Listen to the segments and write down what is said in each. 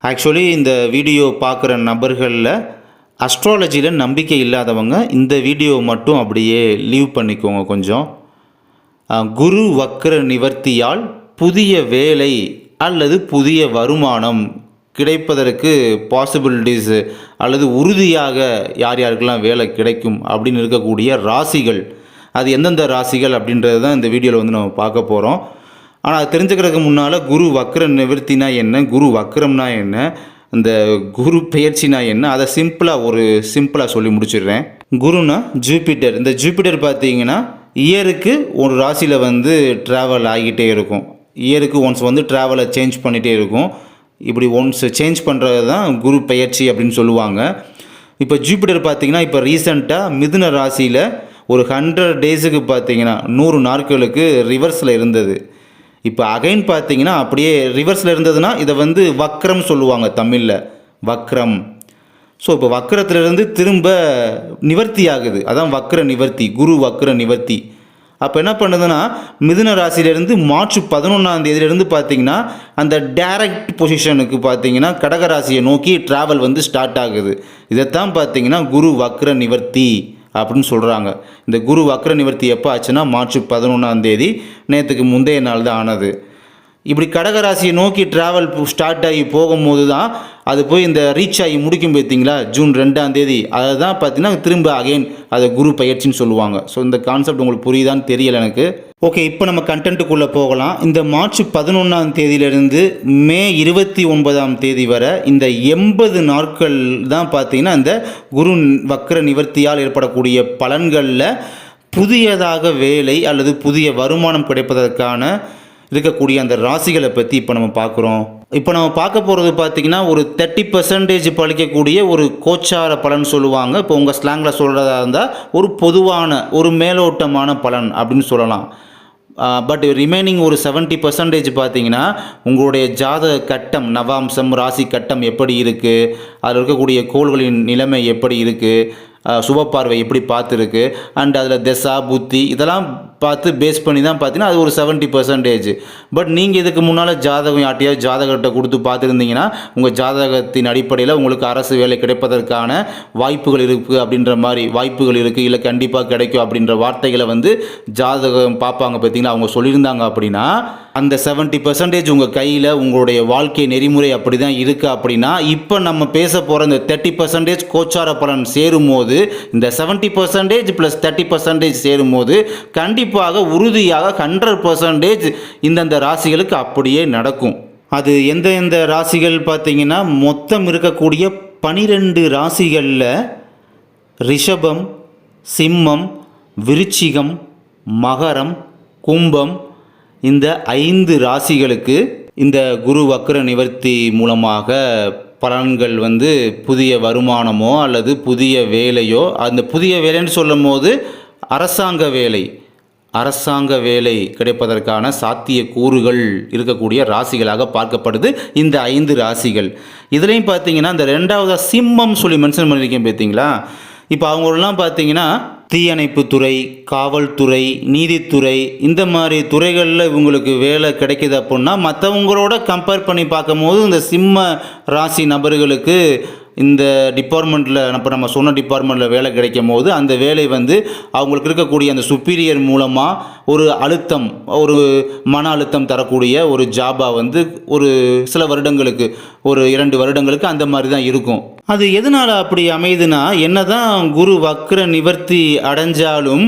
Actually இந்த video பார்க்குற நபர்களில் அஸ்ட்ராலஜியில் நம்பிக்கை இல்லாதவங்க இந்த வீடியோ மட்டும் அப்படியே லீவ் பண்ணிக்கோங்க கொஞ்சம். குரு வக்ர நிவர்த்தியால் புதிய வேலை அல்லது புதிய வருமானம் கிடைப்பதற்கு பாசிபிலிட்டிஸ் அல்லது உறுதியாக யார் யாருக்கெல்லாம் வேலை கிடைக்கும் அப்படின்னு இருக்கக்கூடிய ராசிகள், அது எந்தெந்த ராசிகள் அப்படின்றது தான் இந்த வீடியோவில் வந்து நம்ம பார்க்க போகிறோம். ஆனால் அது தெரிஞ்சுக்கிறதுக்கு முன்னால் குரு வக்ர நிவர்த்தினா என்ன, குரு வக்ரம்னா என்ன, இந்த குரு பெயர்ச்சினா என்ன, அதை சிம்பிளாக சொல்லி முடிச்சிடுறேன். குருனா ஜூபிட்டர். இந்த ஜூபிட்டர் பார்த்தீங்கன்னா இயருக்கு ஒரு ராசியில் வந்து ட்ராவல் ஆகிட்டே இருக்கும். இயருக்கு ஒன்ஸ் வந்து ட்ராவலை சேஞ்ச் பண்ணிகிட்டே இருக்கும். இப்படி ஒன்ஸ் சேஞ்ச் பண்ணுறது தான் குரு பெயர்ச்சி அப்படின்னு சொல்லுவாங்க. இப்போ ஜூபிட்டர் பார்த்திங்கன்னா இப்போ ரீசெண்டாக மிதுன ராசியில் ஒரு 100 டேஸுக்கு பார்த்திங்கன்னா 100 நாட்களுக்கு ரிவர்ஸில் இருந்தது. இப்போ அகைன் பார்த்திங்கன்னா அப்படியே ரிவர்ஸில் இருந்ததுன்னா இதை வந்து வக்ரம் சொல்லுவாங்க தமிழில், வக்ரம். ஸோ இப்போ வக்ரத்திலிருந்து திரும்ப நிவர்த்தி ஆகுது, அதான் வக்ர நிவர்த்தி, குரு வக்ர நிவர்த்தி. அப்போ என்ன பண்ணுதுன்னா மிதுன ராசியிலேருந்து மார்ச் 11ஆம் தேதியிலேருந்து பார்த்திங்கன்னா அந்த டைரக்ட் பொசிஷனுக்கு பார்த்திங்கன்னா கடகராசியை நோக்கி ட்ராவல் வந்து ஸ்டார்ட் ஆகுது. இதைத்தான் பார்த்திங்கன்னா குரு வக்ர நிவர்த்தி அப்படின்னு சொல்கிறாங்க. இந்த குரு வக்ர நிவர்த்தி எப்போ ஆச்சுன்னா மார்ச் 11ஆம் தேதி, நேற்றுக்கு முந்தைய நாள் தான் ஆனது. இப்படி கடகராசியை நோக்கி ட்ராவல் ஸ்டார்ட் ஆகி போகும்போது தான் அது போய் இந்த ரீச் ஆகி முடிக்கும் பார்த்தீங்களா ஜூன் 2ஆம் தேதி, அதை தான் பார்த்தீங்கன்னா திரும்ப அகைன் அதை குரு பயிற்சின்னு சொல்லுவாங்க. ஸோ இந்த கான்செப்ட் உங்களுக்கு புரியுதான்னு தெரியலை எனக்கு. ஓகே, இப்போ நம்ம கண்டென்ட்டுக்குள்ளே போகலாம். இந்த மார்ச் 11ஆம் தேதியிலிருந்து மே 29ஆம் தேதி வரை இந்த 80 நாட்கள் தான் பார்த்தீங்கன்னா இந்த குரு வக்ர நிவர்த்தியால் ஏற்படக்கூடிய பலன்களில் புதியதாக வேலை அல்லது புதிய வருமானம் கிடைப்பதற்கான இருக்கக்கூடிய அந்த ராசிகளை பற்றி இப்போ நம்ம பார்க்குறோம். இப்போ நம்ம பார்க்க போகிறது பார்த்திங்கன்னா ஒரு 30% பழிக்கக்கூடிய ஒரு கோச்சார பலன் சொல்லுவாங்க. இப்போ உங்கள் ஸ்லாங்கில் சொல்கிறதா இருந்தால் ஒரு பொதுவான ஒரு மேலோட்டமான பலன் அப்படின்னு சொல்லலாம். பட் ரிமைனிங் ஒரு 70% பார்த்திங்கன்னா உங்களுடைய ஜாதக கட்டம், நவாம்சம், ராசி கட்டம் எப்படி இருக்குது, அதில் இருக்கக்கூடிய கோள்களின் நிலைமை எப்படி இருக்குது, சுபப்பார்வை எப்படி பார்த்துருக்கு, அண்ட் அதில் தசா புத்தி இதெல்லாம் பார்த்து பேஸ் பண்ணி தான் பார்த்தீங்கன்னா அது ஒரு 70%. பட் நீங்கள் இதுக்கு முன்னால் ஜாதகம் யார்ட்டையாவது ஜாதகத்தை கொடுத்து பார்த்துருந்தீங்கன்னா உங்கள் ஜாதகத்தின் அடிப்படையில் உங்களுக்கு அரசு வேலை கிடைப்பதற்கான வாய்ப்புகள் இருக்குது அப்படின்ற மாதிரி வாய்ப்புகள் இருக்குது, இல்லை கண்டிப்பாக கிடைக்கும் அப்படின்ற வார்த்தைகளை வந்து ஜாதகம் பார்ப்பாங்க பார்த்தீங்கன்னா அவங்க சொல்லியிருந்தாங்க. அப்படின்னா அந்த 70% உங்கள் கையில் உங்களுடைய வாழ்க்கை நெறிமுறை அப்படி தான் இருக்குது. அப்படின்னா இப்போ நம்ம பேச போகிற இந்த 30% கோச்சார பலன் சேரும்போது இந்த 70% + 30% சேரும்போது கண்டிப்பாக உறுதியாக 100% இந்தந்த ராசிகளுக்கு அப்படியே நடக்கும். அது எந்த ராசிகள் பார்த்தீங்கன்னா மொத்தம் இருக்கக்கூடிய 12 ராசிகளில் ரிஷபம், சிம்மம், விருச்சிகம், மகரம், கும்பம், இந்த 5 ராசிகளுக்கு இந்த குரு வக்ர நிவர்த்தி மூலமாக பலன்கள் வந்து புதிய வருமானமோ அல்லது புதிய வேலையோ, அந்த புதிய வேலைன்னு சொல்லும் போது அரசாங்க வேலை கிடைப்பதற்கான சாத்திய கூறுகள் இருக்கக்கூடிய ராசிகளாக பார்க்கப்படுது இந்த 5 ராசிகள். இதுலேயும் பார்த்தீங்கன்னா இந்த 2வது சிம்மம் சொல்லி மென்ஷன் பண்ணியிருக்கேன் பார்த்தீங்களா. இப்போ அவங்களெலாம் பார்த்தீங்கன்னா தீயணைப்புத்துறை, காவல்துறை, நீதித்துறை, இந்த மாதிரி துறைகளில் இவங்களுக்கு வேலை கிடைக்கிது. அப்படின்னா மற்றவங்களோட கம்பேர் பண்ணி பார்க்கும்போது இந்த சிம்ம ராசி நபர்களுக்கு இந்த டிபார்ட்மெண்ட்டில் நம்ம சொன்ன டிபார்ட்மெண்ட்டில் வேலை கிடைக்கும் போது அந்த வேலை வந்து அவங்களுக்கு இருக்கக்கூடிய அந்த சுப்பீரியர் மூலமாக ஒரு அழுத்தம், ஒரு மன அழுத்தம் தரக்கூடிய ஒரு ஜாபாக வந்து ஒரு சில வருடங்களுக்கு, ஒரு 2 வருடங்களுக்கு அந்த மாதிரி தான் இருக்கும். அது எதனால் அப்படி அமையுதுன்னா, என்ன தான் குரு வக்ர நிவர்த்தி அடைஞ்சாலும்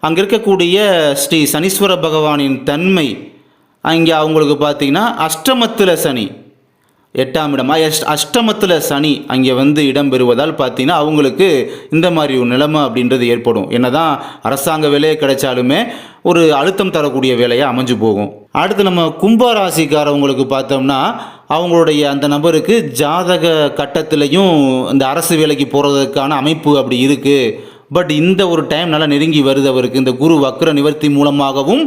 அங்கே இருக்கக்கூடிய ஸ்ரீ சனீஸ்வர பகவானின் தன்மை அங்கே அவங்களுக்கு பார்த்திங்கன்னா அஷ்டமத்தில் சனி, 8ஆம் இடம் அஷ்டமத்தில் சனி அங்கே வந்து இடம்பெறுவதால் பார்த்தீங்கன்னா அவங்களுக்கு இந்த மாதிரி ஒரு நிலைமை அப்படின்றது ஏற்படும். என்ன தான் அரசாங்க வேலையே கிடைச்சாலுமே ஒரு அழுத்தம் தரக்கூடிய வேலையாக அமைஞ்சு போகும். அடுத்து நம்ம கும்பராசிக்காரவங்களுக்கு பார்த்தோம்னா அவங்களுடைய அந்த நபருக்கு ஜாதக கட்டத்திலையும் இந்த அரசு வேலைக்கு போகிறதுக்கான அமைப்பு அப்படி இருக்குது. பட் இந்த ஒரு டைம் நல்லா நெருங்கி வருது அவருக்கு. இந்த குரு வக்ர நிவர்த்தி மூலமாகவும்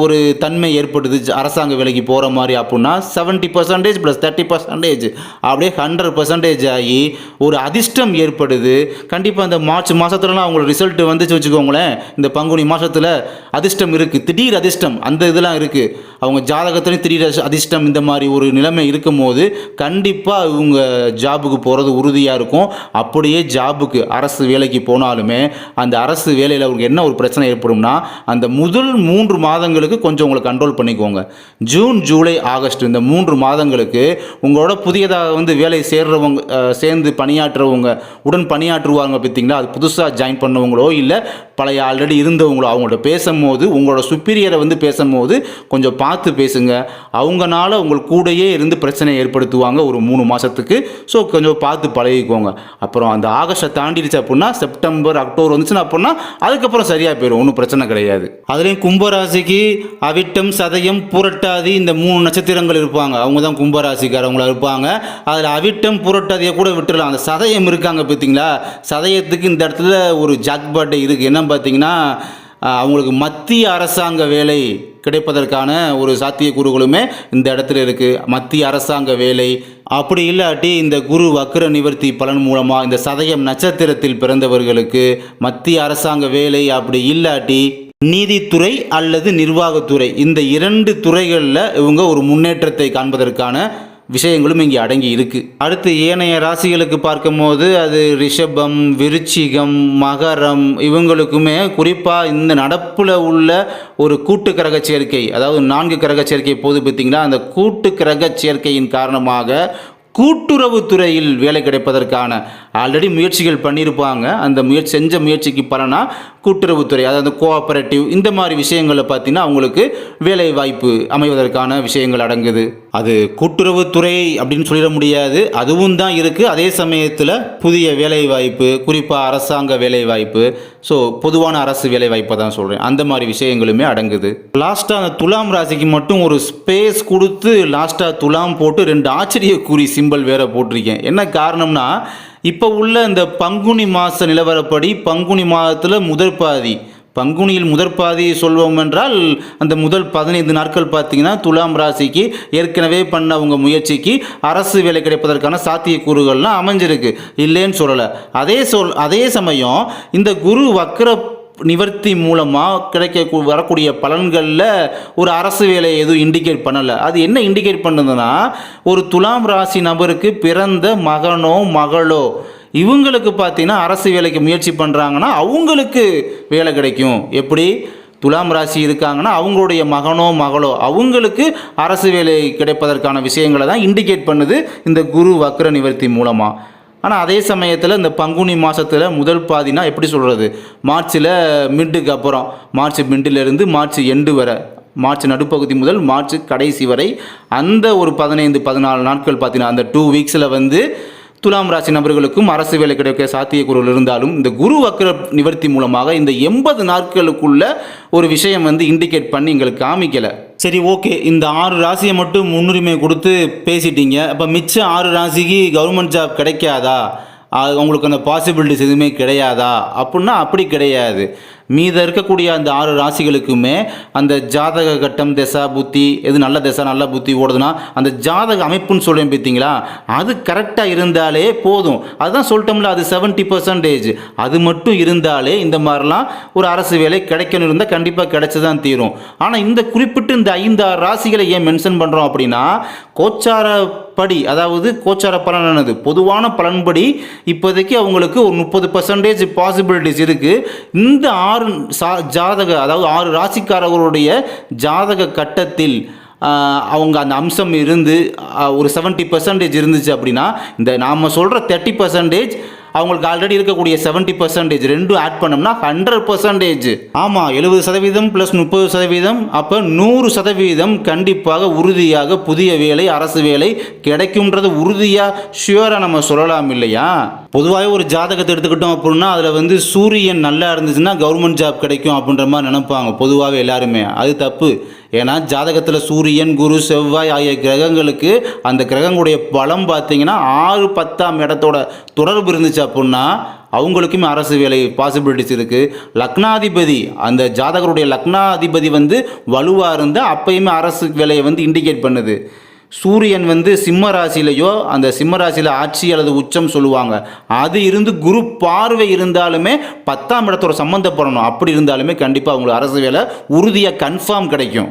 ஒரு தன்மை ஏற்படுது அரசாங்க வேலைக்கு போகிற மாதிரி அப்படின்னா 70% ப்ளஸ் 30% அப்படியே 100% ஆகி ஒரு அதிர்ஷ்டம் ஏற்படுது. கண்டிப்பாக இந்த மார்ச் மாதத்துலலாம் அவங்களோட ரிசல்ட் வந்துச்சு வச்சுக்கோங்களேன், இந்த பங்குனி மாதத்தில் அதிர்ஷ்டம் இருக்குது, திடீர் அதிர்ஷ்டம் அந்த இதெல்லாம் இருக்குது. அவங்க ஜாதகத்துலேயும் திடீர் அதிர்ஷ்டம் இந்த மாதிரி ஒரு நிலைமை இருக்கும் போது கண்டிப்பாக இவங்க ஜாபுக்கு போகிறது உறுதியாக இருக்கும். அப்படியே ஜாபுக்கு அரசு வேலைக்கு போனாலுமே அந்த அரசு வேலையில் அவங்களுக்கு என்ன ஒரு பிரச்சனை ஏற்படும்னா, அந்த முதல் 3 மாதங்களுக்கு கொஞ்சம் உங்களை கண்ட்ரோல் பண்ணிக்கோங்க. ஜூன், ஜூலை, ஆகஸ்ட் இந்த 3 மாதங்களுக்கு உங்களோட புதியதாக வேலை சேர்ந்து பணியாற்றுறவங்க உடன் பணியாற்றுவாங்க பார்த்தீங்களா, அது புதுசாக ஜாயின் பண்ணவங்களோ இல்லை பழைய ஆல்ரெடி இருந்தவங்களோ அவங்கள்ட்ட பேசும்போது உங்களோட சுப்பீரியரை பேசும்போது கொஞ்சம் பார்த்து பேசுங்க. அவங்கனால உங்கள் கூடயே இருந்து பிரச்சனை ஏற்படுத்துவாங்க ஒரு 3 மாதத்துக்கு. ஸோ கொஞ்சம் பார்த்து பழகிக்கோங்க. அப்புறம் அந்த ஆகஸ்ட்டை தாண்டிடுச்சு அப்படின்னா செப்டம்பர், அக்டோபர் வந்துச்சுன்னா அப்படின்னா அதுக்கப்புறம் சரியாக போயிடும், ஒன்றும் பிரச்சனை கிடையாது. அதுலேயும் கும்பராசிக்கு அவிட்டம், சதயம், புரட்டாதி இந்த 3 நட்சத்திரங்கள் இருப்பாங்க. அவங்க தான் கும்பராசிக்காரவங்களா இருப்பாங்க. அதில் அவிட்டம், புரட்டாதியை கூட விட்டுடலாம். அந்த சதயம் இருக்காங்க பார்த்தீங்களா, சதயத்துக்கு இந்த இடத்துல ஒரு ஜாக்பாட்டை இருக்குது. என்ன பார்த்தீங்கன்னா, அவங்களுக்கு மத்திய அரசாங்க வேலை கிடைப்பதற்கான ஒரு சாத்தியக்கூறுகளுமே இந்த இடத்துல இருக்குது. மத்திய அரசாங்க வேலை அப்படி இல்லாட்டி இந்த குரு வக்ர நிவர்த்தி பலன் மூலமாக இந்த சதயம் நட்சத்திரத்தில் பிறந்தவர்களுக்கு மத்திய அரசாங்க வேலை, அப்படி இல்லாட்டி நீதித்துறை அல்லது நிர்வாகத்துறை இந்த 2 துறைகளில் இவங்க ஒரு முன்னேற்றத்தை காண்பதற்கான விஷயங்களும் இங்கே அடங்கி இருக்குது. அடுத்து ஏனைய ராசிகளுக்கு பார்க்கும்போது அது ரிஷபம், விருச்சிகம், மகரம் இவங்களுக்குமே குறிப்பாக இந்த நடப்பில் உள்ள ஒரு கூட்டு கிரக சேர்க்கை, அதாவது 4 கிரக சேர்க்கை போது பார்த்திங்கன்னா அந்த கூட்டு கிரக சேர்க்கையின் காரணமாக கூட்டுறவு துறையில் வேலை கிடைப்பதற்கான ஆல்ரெடி முயற்சிகள் பண்ணியிருப்பாங்க. அந்த செஞ்ச முயற்சிக்கு பலனா கூட்டுறவுத்துறை, அதாவது கோஆபரேட்டிவ் இந்த மாதிரி விஷயங்களில் பார்த்தீங்கன்னா அவங்களுக்கு வேலை வாய்ப்பு அமைவதற்கான விஷயங்கள் அடங்குது. அது கூட்டுறவுத்துறை அப்படின்னு சொல்லிட முடியாது, அதுவும் தான் இருக்குது. அதே சமயத்தில் புதிய வேலை வாய்ப்பு, குறிப்பாக அரசாங்க வேலை வாய்ப்பு, ஸோ பொதுவான அரசு வேலை வாய்ப்பை தான் சொல்கிறேன், அந்த மாதிரி விஷயங்களுமே அடங்குது. லாஸ்ட்டாக அந்த துலாம் ராசிக்கு மட்டும் ஒரு ஸ்பேஸ் கொடுத்து லாஸ்ட்டாக துலாம் போட்டு 2 ஆச்சரியக்குறி சிம்பல் வேற போட்டிருக்கேன். என்ன காரணம்னா, இப்போ உள்ள இந்த பங்குனி மாத நிலவரப்படி பங்குனி மாதத்தில் பங்குனியில் முதற்பாதி சொல்வோம் என்றால் அந்த முதல் 15 நாட்கள் பார்த்தீங்கன்னா துலாம் ராசிக்கு ஏற்கனவே பண்ண உங்கள் முயற்சிக்கு அரசு வேலை கிடைப்பதற்கான சாத்தியக்கூறுகள்லாம் அமைஞ்சிருக்கு, இல்லைன்னு சொல்லலை. அதே சமயம் இந்த குரு வக்ர நிவர்த்தி மூலமாக வரக்கூடிய பலன்களில் ஒரு அரசு வேலையை எதுவும் இண்டிகேட் பண்ணலை. அது என்ன இண்டிகேட் பண்ணுதுன்னா, ஒரு துலாம் ராசி நபருக்கு பிறந்த மகனோ மகளோ இவங்களுக்கு பார்த்தீங்கன்னா அரசு வேலைக்கு முயற்சி பண்ணுறாங்கன்னா அவங்களுக்கு வேலை கிடைக்கும். எப்படி துலாம் ராசி இருக்காங்கன்னா அவங்களுடைய மகனோ மகளோ அவங்களுக்கு அரசு வேலை கிடைப்பதற்கான விஷயங்களை தான் இண்டிகேட் பண்ணுது இந்த குரு வக்ர நிவர்த்தி மூலமாக. ஆனால் அதே சமயத்தில் இந்த பங்குனி மாதத்தில் முதல் பாதினா எப்படி சொல்கிறது, மார்ச்சில் மிட்டுக்கு அப்புறம் மார்ச் மிட்டிலிருந்து மார்ச் எண்டு வரை, மார்ச் நடுப்பகுதி முதல் மார்ச் கடைசி வரை அந்த ஒரு 15-14 நாட்கள் பார்த்தீங்கன்னா அந்த 2 வீக்ஸில் துலாம் ராசி நபர்களுக்கும் அரசு வேலை கிடைக்க சாத்தியக்கூறுகள் இருந்தாலும் இந்த குரு வக்ர நிவர்த்தி மூலமாக இந்த 80 நாட்களுக்குள்ள ஒரு விஷயம் இண்டிகேட் பண்ணி எங்களுக்கு காமிக்கலை. சரி, ஓகே, இந்த 6 ராசியை மட்டும் முன்னுரிமை கொடுத்து பேசிட்டீங்க. அப்போ மிச்சம் 6 ராசிக்கு கவர்மெண்ட் ஜாப் கிடைக்காதா, அவங்களுக்கு அந்த பாசிபிலிட்டிஸ் எதுவுமே கிடையாதா அப்படின்னா அப்படி கிடையாது. மீத இருக்கக்கூடிய அந்த 6 ராசிகளுக்குமே அந்த ஜாதக கட்டம், திசா புத்தி, எது நல்ல திசா நல்ல புத்தி ஓடுதுன்னா அந்த ஜாதக அமைப்புன்னு சொல்லுவேன் பார்த்தீங்களா, அது கரெக்டாக இருந்தாலே போதும். அதுதான் சொல்லிட்டோம்ல, அது 70%. அது மட்டும் இருந்தாலே இந்த மாதிரிலாம் ஒரு அரசு வேலை கிடைக்கணும் இருந்தால் கண்டிப்பாக கிடைச்சி தான் தீரும். ஆனால் இந்த குறிப்பிட்டு இந்த 5-6 ராசிகளை ஏன் மென்ஷன் பண்ணுறோம் அப்படின்னா, கோச்சாரப்படி, அதாவது கோச்சார பலனானது பொதுவான பலன்படி இப்போதைக்கு அவங்களுக்கு ஒரு 30% பாசிபிலிட்டிஸ் இருக்குது. இந்த 6 ஜாதக, அதாவது 6 ராசிக்காரர்களுடைய ஜாதக கட்டத்தில் அவங்க அந்த அம்சம் இருந்து ஒரு 70% இருந்துச்சு அப்படின்னா இந்த நாம் சொல்கிற 30% அவங்களுக்கு ஆல்ரெடி இருக்கக்கூடிய 70% ரெண்டும் ஆட் பண்ணோம்னா 100%. ஆமாம், 70% + 30%, அப்போ 100% கண்டிப்பாக உறுதியாக புதிய வேலை, அரசு வேலை கிடைக்கும்ன்றது உறுதியாக ஷியூராக நம்ம சொல்லலாம் இல்லையா. பொதுவாக ஒரு ஜாதகத்தை எடுத்துக்கிட்டோம் அப்படின்னா அதில் சூரியன் நல்லா இருந்துச்சுன்னா கவர்மெண்ட் ஜாப் கிடைக்கும் அப்படின்ற மாதிரி நினைப்பாங்க பொதுவாகவே எல்லாருமே. அது தப்பு. ஏன்னா ஜாதகத்தில் சூரியன், குரு, செவ்வாய் ஆகிய கிரகங்களுக்கு அந்த கிரகங்களுடைய பலம் பார்த்தீங்கன்னா 6-10ஆம் இடத்தோட தொடர்பு இருந்துச்சு அப்படின்னா அவங்களுக்குமே அரசு வேலை பாசிபிலிட்டிஸ் இருக்குது. லக்னாதிபதி, அந்த ஜாதகருடைய லக்னாதிபதி வந்து வலுவாக இருந்தால் அப்பயுமே அரசு வேலையை வந்து இண்டிகேட் பண்ணுது. சூரியன் வந்து சிம்ம ராசியிலையோ, அந்த சிம்ம ராசியில் ஆட்சி அல்லது உச்சம் சொல்லுவாங்க, அது இருந்து குரு பார்வை இருந்தாலுமே 10ஆம் இடத்தோட சம்மந்தப்படணும். அப்படி இருந்தாலுமே கண்டிப்பாக அவங்களுக்கு அரசு வேலை உறுதியாக கன்ஃபார்ம் கிடைக்கும்.